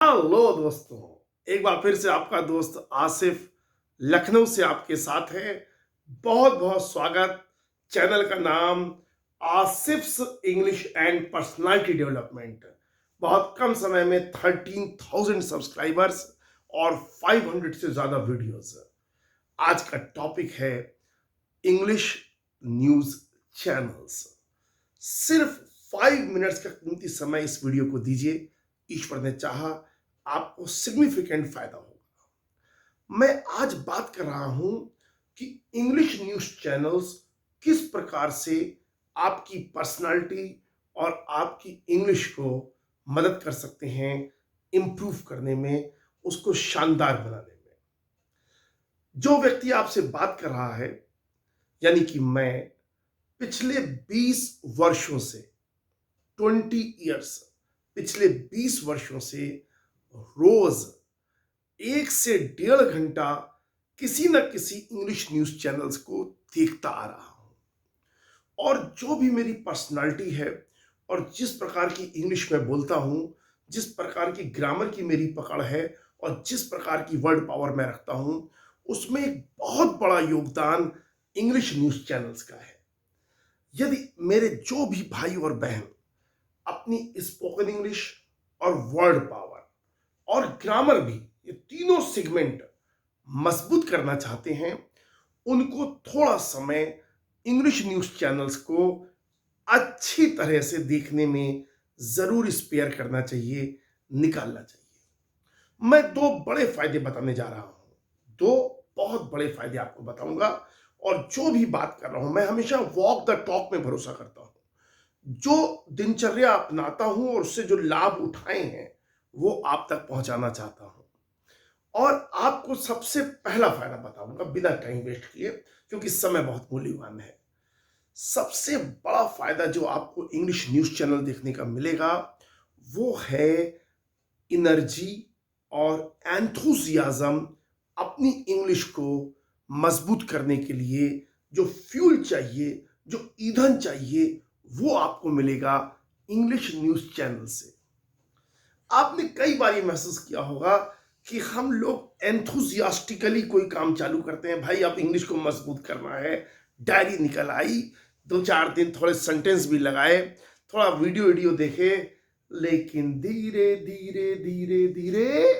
Hello दोस्तों, एक बार फिर से आपका दोस्त आसिफ लखनऊ से आपके साथ है। बहुत बहुत स्वागत। चैनल का नाम आसिफ्स इंग्लिश एंड पर्सनालिटी डेवलपमेंट। बहुत कम समय में 13,000 सब्सक्राइबर्स और 500 से ज्यादा वीडियोस। आज का टॉपिक है इंग्लिश न्यूज चैनल्स। सिर्फ 5 मिनट्स का कीमती समय इस वीडियो को दीजिए। ईश्वर ने चाहा आपको सिग्निफिकेंट फायदा होगा। मैं आज बात कर रहा हूं कि इंग्लिश न्यूज चैनल्स किस प्रकार से आपकी पर्सनालिटी और आपकी इंग्लिश को मदद कर सकते हैं इंप्रूव करने में, उसको शानदार बनाने में। जो व्यक्ति आपसे बात कर रहा है, यानी कि मैं, पिछले 20 वर्षों से 20 ईयर्स, पिछले 20 वर्षों से रोज 1 से 1.5 घंटा किसी न किसी इंग्लिश न्यूज चैनल्स को देखता आ रहा हूं। और जो भी मेरी पर्सनालिटी है और जिस प्रकार की इंग्लिश में बोलता हूं, जिस प्रकार की ग्रामर की मेरी पकड़ है और जिस प्रकार की वर्ड पावर मैं रखता हूं, उसमें एक बहुत बड़ा योगदान इंग्लिश न्यूज चैनल्स का है। यदि मेरे जो भी भाई और बहन अपनी स्पोकन इंग्लिश और वर्ड पावर और ग्रामर भी, ये तीनों सेगमेंट मजबूत करना चाहते हैं, उनको थोड़ा समय इंग्लिश न्यूज चैनल्स को अच्छी तरह से देखने में जरूर स्पेयर करना चाहिए, निकालना चाहिए। मैं दो बड़े फायदे बताने जा रहा हूं, दो बहुत बड़े फायदे आपको बताऊंगा। और जो भी बात कर रहा हूं, मैं हमेशा वॉक द टॉक में भरोसा करता हूं। जो दिनचर्या अपनाता हूं और उससे जो लाभ उठाए हैं, वो आप तक पहुंचाना चाहता हूं। और आपको सबसे पहला फायदा बताऊंगा बिना टाइम वेस्ट किए, क्योंकि समय बहुत मूल्यवान है। सबसे बड़ा फायदा जो आपको इंग्लिश न्यूज चैनल देखने का मिलेगा, वो है एनर्जी और एंथुजियाज्म। अपनी इंग्लिश को मजबूत करने के लिए जो फ्यूल चाहिए, जो ईंधन चाहिए, वो आपको मिलेगा इंग्लिश न्यूज चैनल से। आपने कई बार ये महसूस किया होगा कि हम लोग एंथुजियास्टिकली कोई काम चालू करते हैं। भाई अब इंग्लिश को मजबूत करना है, डायरी निकल आई, 2-4 दिन थोड़े सेंटेंस भी लगाए, थोड़ा वीडियो वीडियो देखे, लेकिन धीरे धीरे धीरे धीरे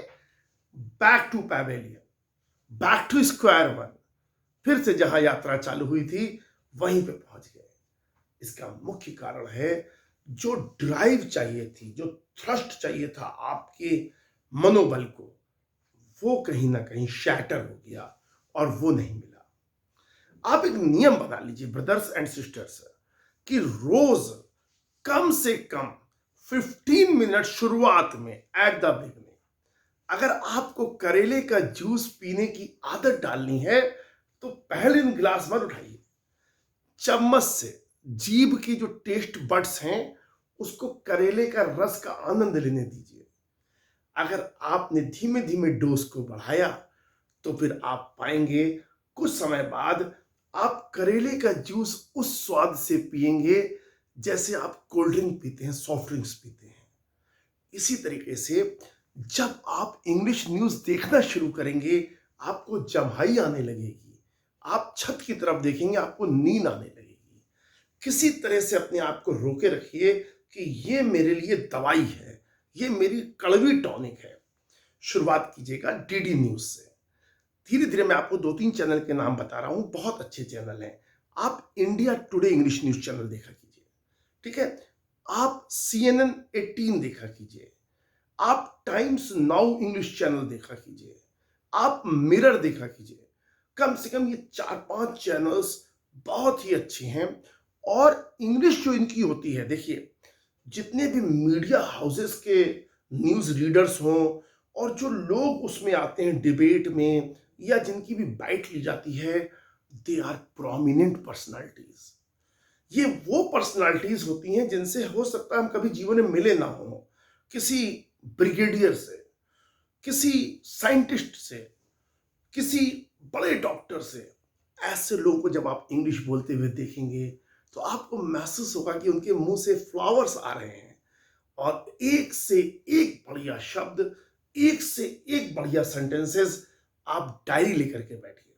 back to pavilion, back to square one, फिर से जहां यात्रा चालू हुई थी वहीं पे पहुंच गए। इसका मुख्य कारण है, जो ड्राइव चाहिए थी, जो थ्रस्ट चाहिए था आपके मनोबल को, वो कहीं ना कहीं शैटर हो गया और वो नहीं मिला। आप एक नियम बना लीजिए ब्रदर्स एंड सिस्टर्स, कि रोज कम से कम 15 मिनट शुरुआत में, एट द बिगनिंग, अगर आपको करेले का जूस पीने की आदत डालनी है, तो पहले दिन गिलास मत उठाइए, चम्मच से जीभ की जो टेस्ट बड्स हैं, उसको करेले का रस का आनंद लेने दीजिए। अगर आपने धीमे धीमे डोज को बढ़ाया, तो फिर आप पाएंगे कुछ समय बाद आप करेले का जूस उस स्वाद से पिएंगे जैसे आप कोल्ड ड्रिंक पीते हैं, सॉफ्ट ड्रिंक्स पीते हैं। इसी तरीके से जब आप इंग्लिश न्यूज देखना शुरू करेंगे, आपको जम्हाई आने लगेगी, आप छत की तरफ देखेंगे, आपको नींद आने लगेगी। किसी तरह से अपने आप को रोके रखिए कि ये मेरे लिए दवाई है, ये मेरी कड़वी टॉनिक है। शुरुआत कीजिएगा डीडी न्यूज से। धीरे धीरे मैं आपको 2-3 चैनल के नाम बता रहा हूं, बहुत अच्छे चैनल हैं। आप India today English news channel देखा कीजिए, ठीक है। आप CNN 18 देखा कीजिए, आप टाइम्स नाउ इंग्लिश चैनल देखा कीजिए, आप मिरर देखा कीजिए। कम से कम ये 4-5 चैनल्स बहुत ही अच्छे हैं। और इंग्लिश जो इनकी होती है, देखिए, जितने भी मीडिया हाउसेस के न्यूज रीडर्स हों और जो लोग उसमें आते हैं डिबेट में, या जिनकी भी बाइट ली जाती है, दे आर प्रोमिनेंट पर्सनालिटीज। ये वो पर्सनालिटीज होती हैं जिनसे हो सकता है हम कभी जीवन में मिले ना हो। किसी ब्रिगेडियर से, किसी साइंटिस्ट से, किसी बड़े डॉक्टर से, ऐसे लोगों को जब आप इंग्लिश बोलते हुए देखेंगे, तो आपको महसूस होगा कि उनके मुंह से फ्लावर्स आ रहे हैं और एक से एक बढ़िया शब्द एक से एक बढ़िया सेंटेंसेस आप डायरी लेकर के बैठिए।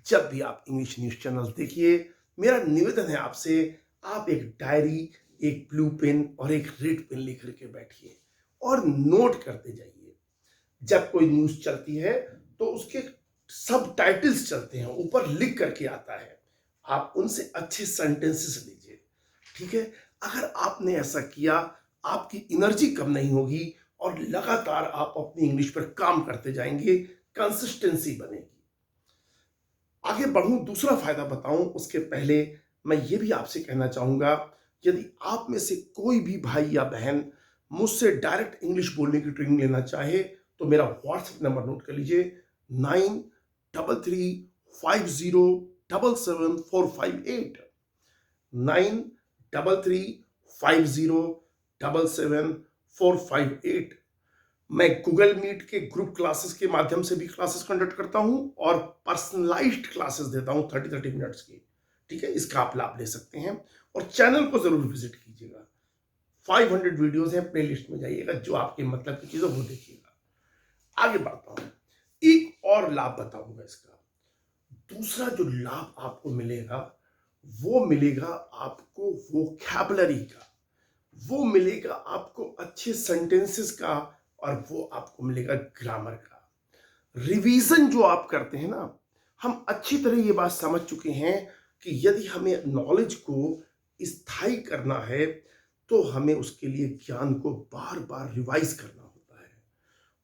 जब भी आप इंग्लिश न्यूज़ चैनल्स देखिए, मेरा निवेदन है आपसे, आप एक डायरी, एक ब्लू पेन और एक रेड पेन लेकर के बैठिए और नोट करते जाइए। जब कोई न्यूज़ चलती है तो उसके सब टाइटल्स चलते हैं, ऊपर लिख करके आता है। आप उनसे अच्छे सेंटेंसेस लीजिए, ठीक है? अगर आपने ऐसा किया, आपकी एनर्जी कम नहीं होगी और लगातार आप अपनी इंग्लिश पर काम करते जाएंगे, कंसिस्टेंसी बनेगी। आगे बढ़ूं, दूसरा फायदा बताऊं उसके पहले मैं ये भी आपसे कहना चाहूंगा, यदि आप में से कोई भी भाई या बहन मुझसे डायरेक्ट इंग्लिश बोलने की ट्रेनिंग लेना चाहे तो मेरा व्हाट्सएप नंबर नोट कर लीजिए, 933350777458, 933350777458। मैं गूगल मीट के ग्रुप क्लासेस के माध्यम से भी क्लासेस कंडक्ट करता हूं और पर्सनलाइज्ड क्लासेस देता हूं 30-30 मिनट्स की, ठीक है? इसका आप लाभ ले सकते हैं और चैनल को जरूर विजिट कीजिएगा। 500 वीडियोस हैं, प्लेलिस्ट में जाइएगा, जो आपके मतलब की चीजें वो देखिएगा। आगे बढ़ता हूं, एक और लाभ बताऊंगा इसका। दूसरा जो लाभ आपको मिलेगा वो मिलेगा आपको वोकैबुलरी का, वो मिलेगा आपको अच्छे सेंटेंसेस का और वो आपको मिलेगा ग्रामर का। रिवीजन जो आप करते हैं ना, हम अच्छी तरह ये बात समझ चुके हैं कि यदि हमें नॉलेज को स्थायी करना है तो हमें उसके लिए ज्ञान को बार बार रिवाइज करना होता है।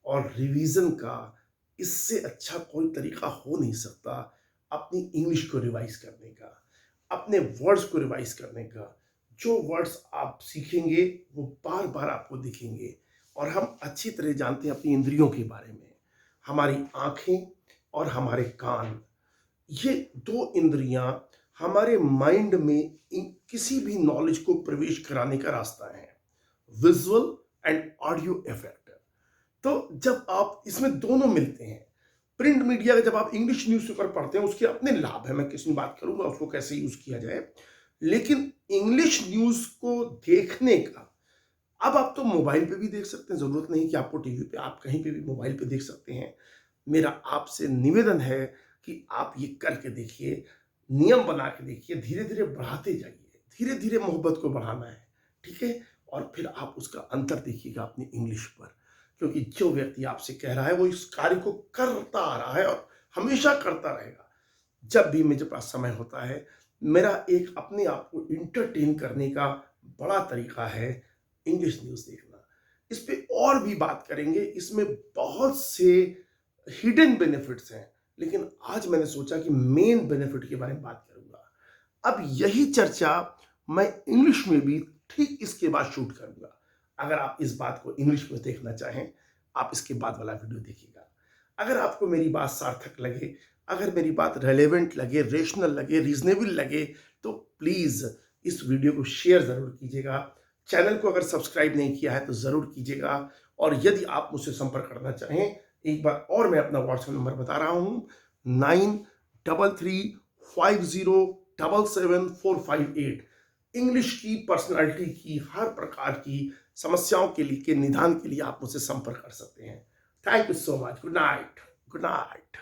और रिवीजन का इससे अच्छा कोई तरीका हो नहीं सकता अपनी इंग्लिश को रिवाइज करने का, अपने वर्ड्स को रिवाइज करने का। जो वर्ड्स आप सीखेंगे वो बार बार आपको दिखेंगे। और हम अच्छी तरह जानते हैं अपनी इंद्रियों के बारे में, हमारी आंखें और हमारे कान, ये दो इंद्रियां हमारे माइंड में किसी भी नॉलेज को प्रवेश कराने का रास्ता है, विजुअल एंड ऑडियो इफेक्ट। तो जब आप इसमें दोनों मिलते हैं, प्रिंट मीडिया का जब आप इंग्लिश न्यूज़पेपर पढ़ते हैं उसके अपने लाभ है, मैं किसी में बात करूंगा उसको कैसे यूज किया जाए, लेकिन इंग्लिश न्यूज को देखने का, अब आप तो मोबाइल पे भी देख सकते हैं, जरूरत नहीं कि आपको टीवी पे, आप कहीं पे भी मोबाइल पे देख सकते हैं। मेरा आपसे निवेदन है कि आप ये करके देखिए, नियम बना के देखिए, धीरे धीरे बढ़ाते जाइए, धीरे धीरे मोहब्बत को बढ़ाना है, ठीक है? और फिर आप उसका अंतर देखिएगा अपनी इंग्लिश पर, क्योंकि जो व्यक्ति आपसे कह रहा है वो इस कार्य को करता आ रहा है और हमेशा करता रहेगा। जब भी मेरे पास समय होता है, मेरा एक अपने आप को इंटरटेन करने का बड़ा तरीका है इंग्लिश न्यूज़ देखना। इस पे और भी बात करेंगे, इसमें बहुत से हिडन बेनिफिट्स हैं, लेकिन आज मैंने सोचा कि मेन बेनिफिट के बारे में बात करूंगा। अब यही चर्चा मैं इंग्लिश में भी ठीक इसके बाद शूट करूंगा। अगर आप इस बात को इंग्लिश में देखना चाहें, आप इसके बाद वाला वीडियो देखिएगा। अगर आपको मेरी बात सार्थक लगे, अगर मेरी बात रेलेवेंट लगे, रेशनल लगे, रीजनेबल लगे, तो प्लीज इस वीडियो को शेयर जरूर कीजिएगा। चैनल को अगर सब्सक्राइब नहीं किया है तो जरूर कीजिएगा। और यदि आप मुझसे संपर्क करना चाहें, एक बार और मैं अपना व्हाट्सएप नंबर बता रहा हूं, 933350777458। इंग्लिश की, पर्सनालिटी की, हर प्रकार की समस्याओं के लिए, के निदान के लिए आप मुझसे संपर्क कर सकते हैं। Thank you so much. Good night. Good night.